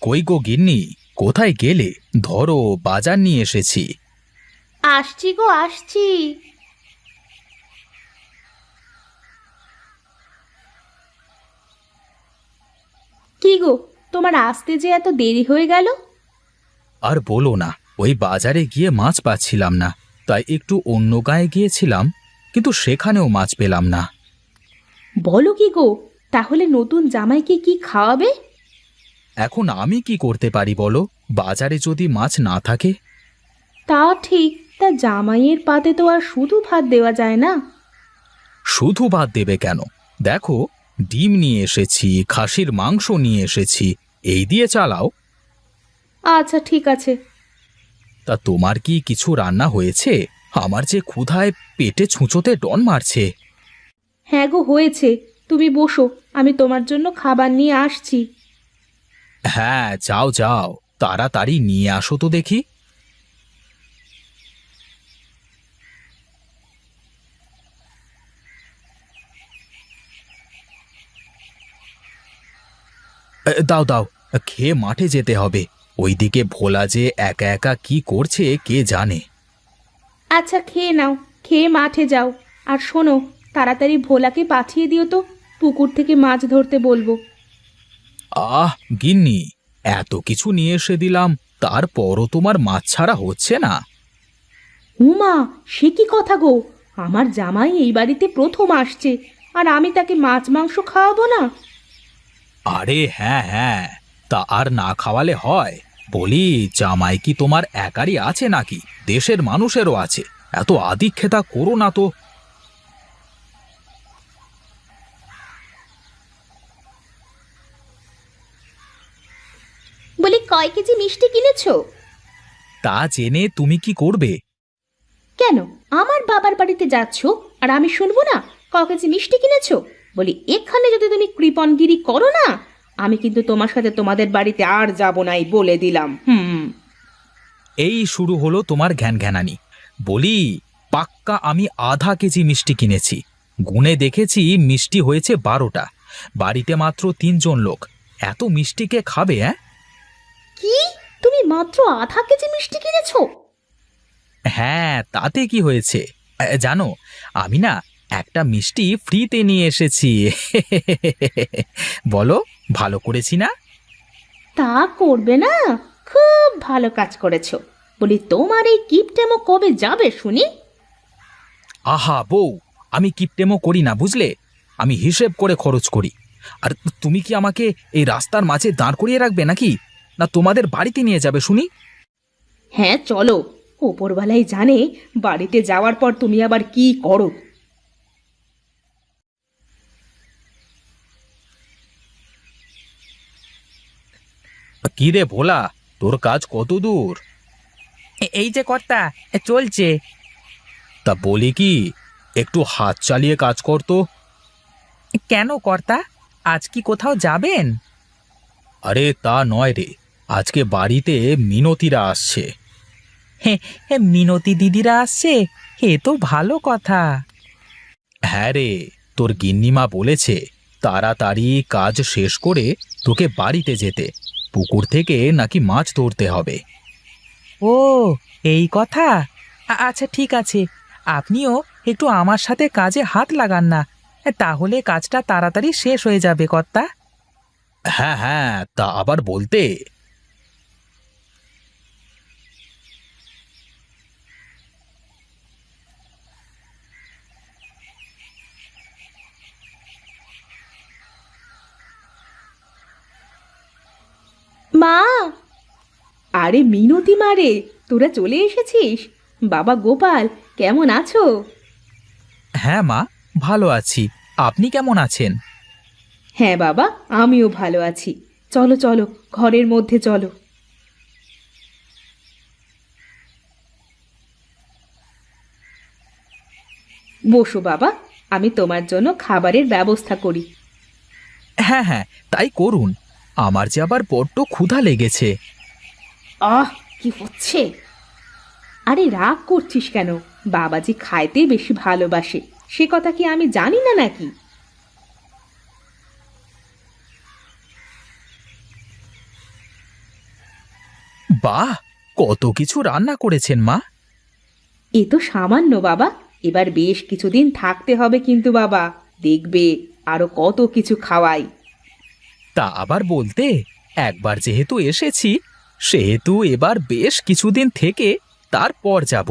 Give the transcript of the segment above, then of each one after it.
কই গো গিন্নি, কোথায় গেলে? ধরো, বাজার নিয়ে এসেছি। আসছি গো, আসছি। কি গো, তোমার আসতে যে এত দেরি হয়ে গেল? আর বলো না, ওই বাজারে গিয়ে মাছ পাচ্ছিলাম না, তাই একটু অন্য গায়ে গিয়েছিলাম, কিন্তু সেখানেও মাছ পেলাম না। বলো কি গো, তাহলে নতুন জামাইকে কি খাওয়াবে? এখন আমি কি করতে পারি বলো, বাজারে যদি মাছ না থাকে? তা ঠিক, তা জামাইয়ের পাতে তো আর শুধু ভাত দেওয়া যায় না। শুধু ভাত দেবে কেন? দেখো, ডিম নিয়ে এসেছি, খাসির মাংস নিয়ে এসেছি, এই দিয়ে চালাও। আচ্ছা ঠিক আছে। তা তোমার কি কিছু রান্না হয়েছে? আমার যে ক্ষুধায় পেটে ছুঁচোতে ডন মারছে। হ্যাঁ গো, হয়েছে। তুমি বসো, আমি তোমার জন্য খাবার নিয়ে আসছি। হ্যাঁ, যাও যাও, তাড়াতাড়ি নিয়ে আসো তো দেখি। দাও দাও, খেয়ে মাঠে যেতে হবে। ওইদিকে ভোলা যে একা একা কি করছে কে জানে। আচ্ছা খেয়ে নাও, খেয়ে মাঠে যাও। আর শোনো, তাড়াতাড়ি ভোলাকে পাঠিয়ে দিও তো, পুকুর থেকে মাছ ধরতে বলবো। আহ গিন্নি, এত কিছু নিয়ে এসে দিলাম, তারপরও তোমার মাছ ছাড়া হচ্ছে না। উমা, সে কি কথা গো! আমার জামাই এই বাড়িতে প্রথম আসছে, আর আমি তাকে মাছ মাংস খাওয়াবো না? আরে হ্যাঁ হ্যাঁ, তা আর না খাওয়ালে হয়? বলি, জামাই কি তোমার একারই আছে নাকি দেশের মানুষেরও আছে? এত আদিক্ষেতা করো না তো। বলি, কয় কেজি মিষ্টি কিনেছো? তা জেনে তুমি কি করবে? কেন, আমার বাবার বাড়িতে যাচ্ছ আর আমি শুনবো না? কয় কেজি মিষ্টি কিনেছো? বলি, এখানে যদি তুমি কৃপণগিরি করো না, আমি কিন্তু তোমার সাথে তোমাদের বাড়িতে আর যাব নাই বলে দিলাম। হুম। এই শুরু হলো তোমার ঘ্যান ঘ্যানানি। বলি, পাক্কা আমি আধা কেজি মিষ্টি কিনেছি। গুনে দেখেছি, মিষ্টি হয়েছে 12টা। বাড়িতে মাত্র 3 জন লোক, এত মিষ্টি কে খাবে? হ্যাঁ কি? তুমি মাত্র আধা কেজি মিষ্টি কিনেছো? হ্যাঁ, তাতে কি হয়েছে? জানো, আমি না একটা মিষ্টি ফ্রিতে নিয়ে এসেছি। বলো, ভালো করেছি না? তা করবে না? খুব ভালো কাজ করেছো। বলি, তোমার এই কিপটেমো কবে যাবে শুনি? আহা বউ, আমি কিপটেমো করি না বুঝলে, আমি হিসেব করে খরচ করি। আর তুমি কি আমাকে এই রাস্তার মাঝে দাঁড় করিয়ে রাখবে নাকি, না তোমাদের বাড়িতে নিয়ে যাবে শুনি? হ্যাঁ চলো, ওপরওয়ালাই জানে বাড়িতে যাওয়ার পর তুমি আবার কি করো। কি রে ভোলা, তোর কাজ কত দূর? এই যে কর্তা, চলছে। তা বলি কি, একটু হাত চালিয়ে কাজ কর তো। কেন কর্তা, আজ কি কোথাও যাবেন? আরে তা নয় রে, আজকে বাড়িতে মিনতিরা আসছে। হে, হে, মিনতি দিদিরা আসছে? এ তো ভালো কথা। হ্যাঁ রে, তোর গিন্নিমা বলেছে তাড়াতাড়ি কাজ শেষ করে তোকে বাড়িতে যেতে, পুকুর থেকে নাকি মাছ ধরতে হবে। ও, এই কথা। আচ্ছা ঠিক আছে, আপনিও একটু আমার সাথে কাজে হাত লাগান না, তাহলে কাজটা তাড়াতাড়ি শেষ হয়ে যাবে কর্তা। হ্যাঁ হ্যাঁ, তা আবার বলতে। মা! আরে মিনতি মারে, তোরা চলে এসেছিস? বাবা গোপাল, কেমন আছো? হ্যাঁ মা, ভালো আছি। আপনি কেমন আছেন? হ্যাঁ বাবা, আমিও ভালো আছি। চলো চলো, ঘরের মধ্যে চলো। বসো বাবা, আমি তোমার জন্য খাবারের ব্যবস্থা করি। হ্যাঁ হ্যাঁ, তাই করুন। আমার যে আবার বড্ড ক্ষুধা লেগেছে। আহ, কি হচ্ছে! আরে রাগ করছিস কেন? বাবাজি খাইতে বেশি ভালোবাসে, সে কথা কি আমি জানি না নাকি? বাহ, কত কিছু রান্না করেছেন মা। এ তো সামান্য বাবা, এবার বেশ কিছুদিন থাকতে হবে কিন্তু বাবা, দেখবে আরো কত কিছু খাওয়াই। তা আবার বলতে, একবার যেহেতু এসেছি সেহেতু এবার বেশ কিছুদিন থেকে তারপর যাব।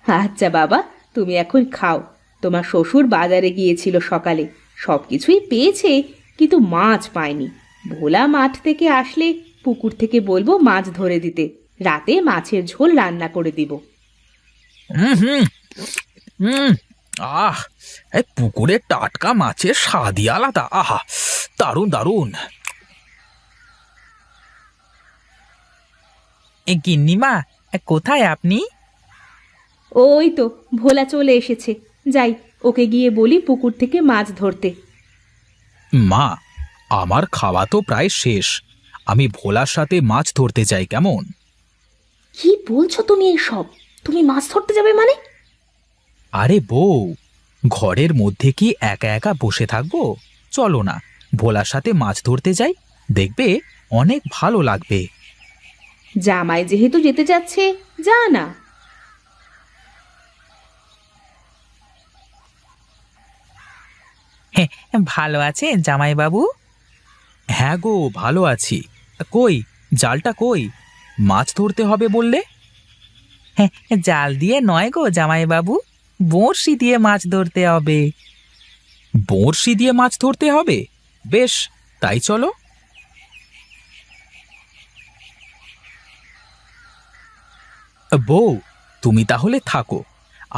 আচ্ছা বাবা, তুমি এখন খাও। তোমার শ্বশুর বাজারে গিয়েছিল সকালে, সব কিছুই পেয়েছে, কিন্তু মাছ পায়নি। ভোলা মাঠ থেকে আসলে পুকুর থেকে বলবো মাছ ধরে দিতে, রাতে মাছের ঝোল রান্না করে দিব। হুম হুম হুম। আহ, এই পুকুরের টাটকা মাছের স্বাদই আলাদা। আহা, দারুণ দারুণ। এ গিন্নিমা, কোথায় আপনি? ওই তো ভোলা চলে এসেছে, যাই ওকে গিয়ে বলি পুকুর থেকে মাছ ধরতে। মা, আমার খাওয়া তো প্রায় শেষ। আমি ভোলার সাথে মাছ ধরতে চাই, কেমন? কি বলছো তুমি এইসব? তুমি মাছ ধরতে যাবে মানে? আরে বউ, ঘরের মধ্যে কি একা একা বসে থাকবো? চলো না, ভোলার সাথে মাছ ধরতে যাই, দেখবে অনেক ভালো লাগবে। জামাই যেহেতু যেতে যাচ্ছে, যা না। হ্যাঁ, ভালো আছেন জামাইবাবু? হ্যাঁ গো, ভালো আছি। কই, জালটা কই? মাছ ধরতে হবে বললে? হ্যাঁ, জাল দিয়ে নয় গো জামাইবাবু, বড়শি দিয়ে মাছ ধরতে হবে। বড়শি দিয়ে মাছ ধরতে হবে? বেশ, তাই চলো। বউ, তুমি তাহলে থাকো,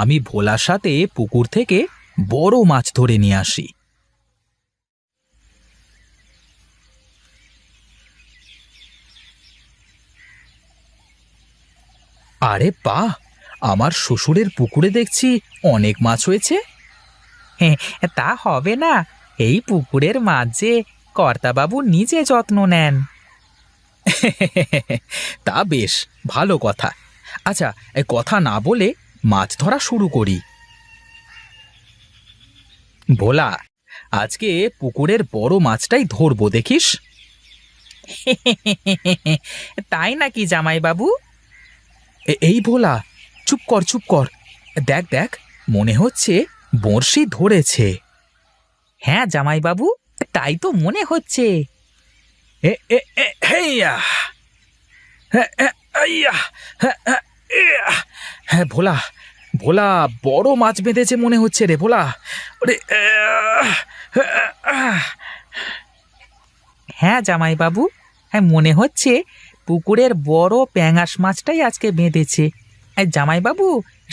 আমি ভোলার সাথে পুকুর থেকে বড় মাছ ধরে নিয়ে আসি। আরে বাহ, আমার শ্বশুরের পুকুরে দেখছি অনেক মাছ হয়েছে। হ্যাঁ, তা হবে না, এই পুকুরের মাছ যে কর্তাবাবু নিজে যত্ন নেন। তা বেশ ভালো কথা। আচ্ছা, এ কথা না বলে মাছ ধরা শুরু করি। ভোলা, আজকে পুকুরের বড় মাছটাই ধরবো, দেখিস। তাই নাকি জামাইবাবু? এই ভোলা, চুপ কর চুপ কর। দেখ দেখ, মনে হচ্ছে বড়শি ধরেছে। হ্যাঁ জামাইবাবু, তাই তো মনে হচ্ছে। এ এ এ হেইয়া, হে, হে, আইয়া, হে, হে, ইয়া। হ্যাঁ ভোলা, ভোলা, বড় মাছ বেঁধেছে মনে হচ্ছে রে ভোলা। ওরে, হ্যাঁ জামাইবাবু, হ্যাঁ মনে হচ্ছে পুকুরের বড় প্যাঙাশ মাছটাই আজকে বেঁধেছে। এই জামাইবাবু,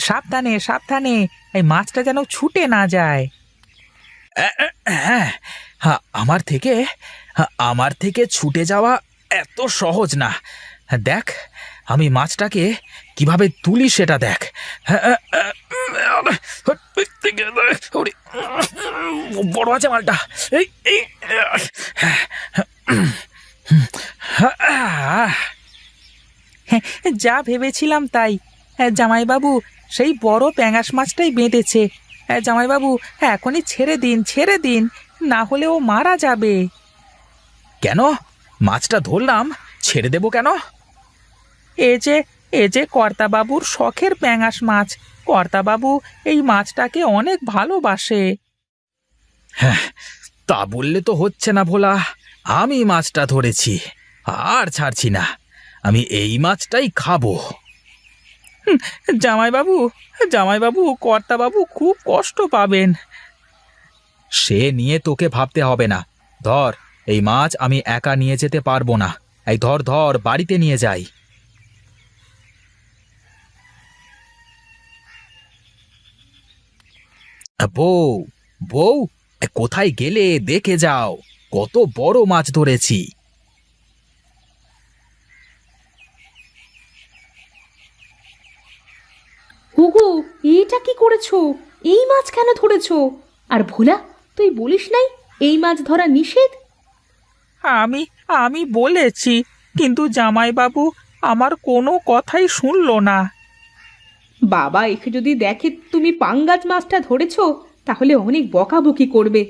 সাবধানে সাবধানে, এই মাছটা যেন ছুটে না যায়। হ্যাঁ, হ্যাঁ, আমার থেকে ছুটে যাওয়া এত সহজ না। দেখ, আমি মাছটাকে কিভাবে তুলি সেটা দেখ। ওরে, বড় আছে মালটা। এই এই, হ্যাঁ, যা ভেবেছিলাম তাই। হ্যাঁ জামাইবাবু, সেই বড় প্যাঙাশ মাছটাই বেঁধেছে। হ্যাঁ জামাইবাবু, এখনই ছেড়ে দিন ছেড়ে দিন, না হলে ও মারা যাবে। কেন? মাছটা ধরলাম, ছেড়ে দেবো কেন? এ যে এ যে কর্তাবাবুর শখের প্যাঙাশ মাছ, কর্তাবাবু এই মাছটাকে অনেক ভালোবাসে। হ্যাঁ, তা বললে তো হচ্ছে না ভোলা। আমি মাছটা ধরেছি, আর ছাড়ছি না। আমি এই মাছটাই খাবো। জামাইবাবু, জামাইবাবু, কর্তাবাবু খুব কষ্ট পাবেন। সে নিয়ে তোকে ভাবতে হবে না। ধর, এই মাছ আমি একা নিয়ে যেতে পারবো না। এই ধর ধর, বাড়িতে নিয়ে যাই। বউ, বউ, কোথায় গেলে? দেখে যাও, কত বড় মাছ ধরেছি। হুগু, এটা কি করেছো? এই মাছ কেন ধরেছো? আর ভোলা, তুই বলিস নাই এই মাছ ধরা নিষেধ? আমি আমি বলেছি, কিন্তু জামাইবাবু আমার কোনো কথাই শুনলো না। বাবা একে যদি দেখে তুমি পাঙ্গাস মাছটা ধরেছো, তাহলে অনেক বকাবকি করবে।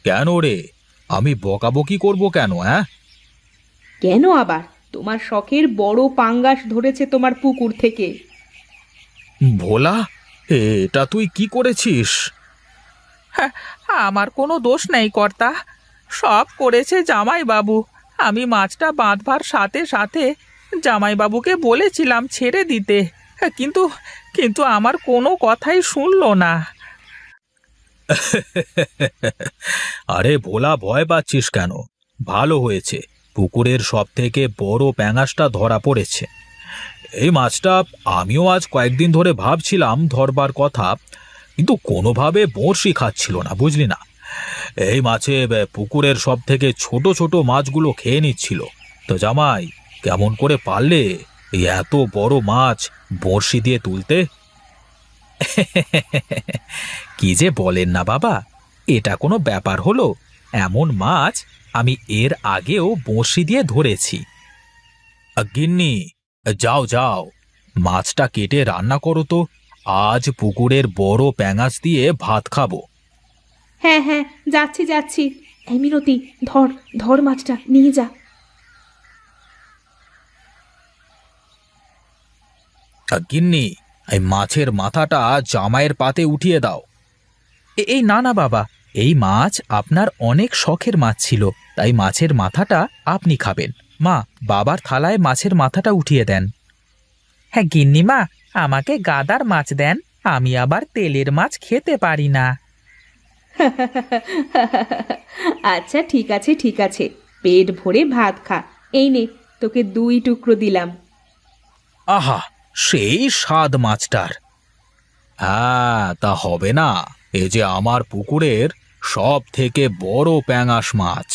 কেন রে, আমি বকাবকি করব কেন? হ্যাঁ, কেন আবার? তোমার শখের বড় পাঙ্গাস ধরেছে তোমার পুকুর থেকে। ভোলা, এটা তুই কি করেছিস? হ্যাঁ, আমার কোনো দোষ নেই কর্তা, সব করেছে জামাইবাবু। আমি মাছটা বাঁধবার সাথে সাথে জামাইবাবুকে বলেছিলাম ছেড়ে দিতে, হ্যাঁ, কিন্তু কিন্তু আমার কোনো কথাই শুনলো না। আরে ভোলা, ভয় পাচ্ছিস কেন? ভালো হয়েছে, পুকুরের সব থেকে বড় প্যাঙাশটা ধরা পড়েছে। এই মাছটা আমিও আজ কয়েকদিন ধরে ভাবছিলাম ধরবার কথা, কিন্তু কোনোভাবে বড়শি খাচ্ছিল না, বুঝলি না। এই মাছে পুকুরের সব থেকে ছোট ছোট মাছগুলো খেয়ে নিচ্ছিল। তো জামাই, কেমন করে পারলে এই এত বড় মাছ বড়শি দিয়ে তুলতে? কি যে বলেন না বাবা, এটা কোনো ব্যাপার হলো? এমন মাছ আমি এর আগেও বড়শি দিয়ে ধরেছি। গিন্নি, যাও যাও, মাছটা কেটে রান্না করো তো। আজ পুকুরের বড় প্যাঙাশ দিয়ে ভাত খাবো। হ্যাঁ হ্যাঁ, যাচ্ছি যাচ্ছি। এই মিনতি, ধর ধর মাছটা নিয়ে যা। গিন্নি, এই মাছের মাথাটা জামাইয়ের পাতে উঠিয়ে দাও। এই না না বাবা, এই মাছ আপনার অনেক শখের মাছ ছিল, তাই মাছের মাথাটা আপনি খাবেন। মা, বাবার থালায় মাছের মাথাটা উঠিয়ে দেন। হ্যাঁ গিন্নিমা, আমাকে গাদার মাছ দেন, আমি আবার তেলের মাছ খেতে পারি না। আচ্ছা ঠিক আছে ঠিক আছে, পেট ভরে ভাত খা। এই নে, তোকে 2 টুকরো দিলাম। আহা, সেই স্বাদ মাছটার! হ্যাঁ, তা হবে না, এ যে আমার পুকুরের সব থেকে বড় প্যাঙাশ মাছ।